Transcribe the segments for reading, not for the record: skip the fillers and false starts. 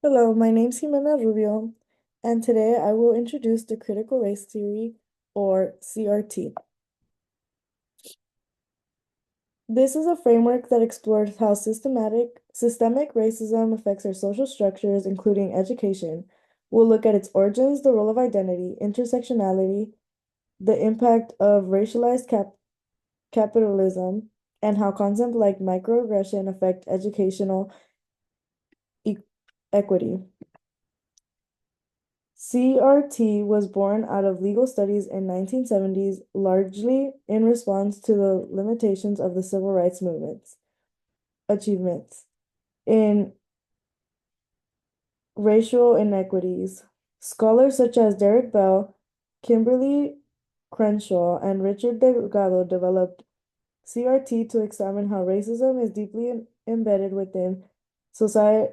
Hello, my name's Jimena Rubio, and today I will introduce the critical race theory, or CRT. This is a framework that explores how systemic racism affects our social structures, including education. We'll look at its origins, the role of identity, intersectionality, the impact of racialized capitalism, and how concepts like microaggression affect educational e equity. CRT was born out of legal studies in 1970s, largely in response to the limitations of the civil rights movement's achievements in racial inequities. Scholars such as Derek Bell, Kimberly Crenshaw, and Richard Delgado developed CRT to examine how racism is deeply embedded within society,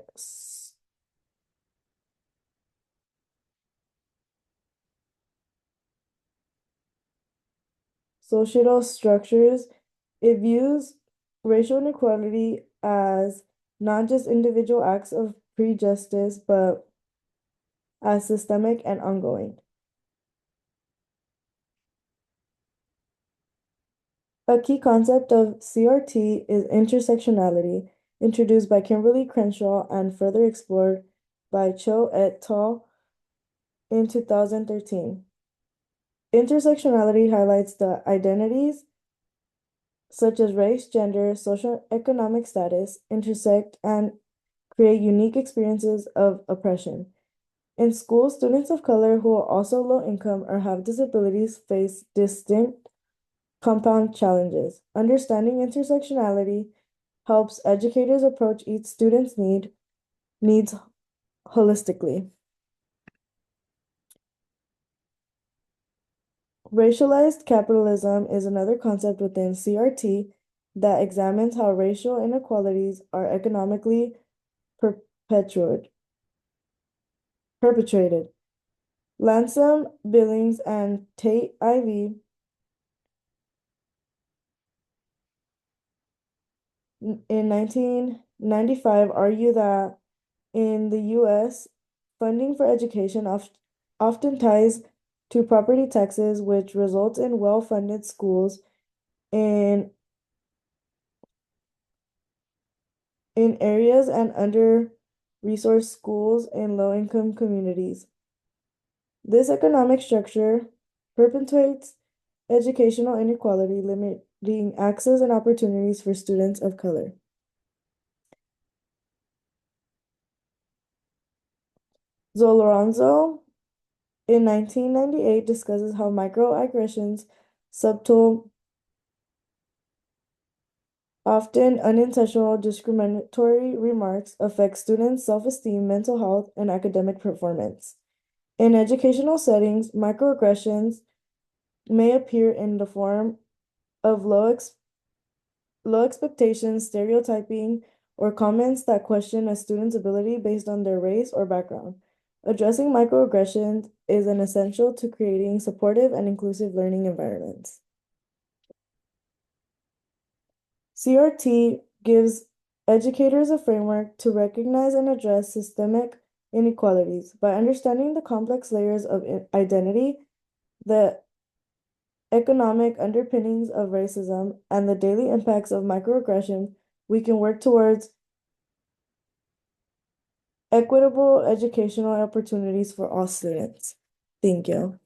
societal structures. It views racial inequality as not just individual acts of prejudice, but as systemic and ongoing. A key concept of CRT is intersectionality, introduced by Kimberly Crenshaw and further explored by Cho et al. In 2013. Intersectionality highlights the identities such as race, gender, socioeconomic status intersect and create unique experiences of oppression. In school, students of color who are also low income or have disabilities face distinct compound challenges. Understanding intersectionality helps educators approach each student's needs holistically. Racialized capitalism is another concept within CRT that examines how racial inequalities are economically perpetuated. perpetrated. Lansam, Billings, and Tate Ivy in 1995 argue that in the US, funding for education often ties to property taxes, which results in well-funded schools in areas and under-resourced schools in low-income communities. This economic structure perpetuates educational inequality, limiting access and opportunities for students of color. Zoloronzo in 1998 discusses how microaggressions, subtle, often unintentional discriminatory remarks affect students' self-esteem, mental health, and academic performance. In educational settings, microaggressions may appear in the form of low expectations, stereotyping, or comments that question a student's ability based on their race or background. Addressing microaggressions is an essential to creating supportive and inclusive learning environments. CRT gives educators a framework to recognize and address systemic inequalities. By understanding the complex layers of identity, the economic underpinnings of racism, and the daily impacts of microaggression, we can work towards equitable educational opportunities for all students. Thank you.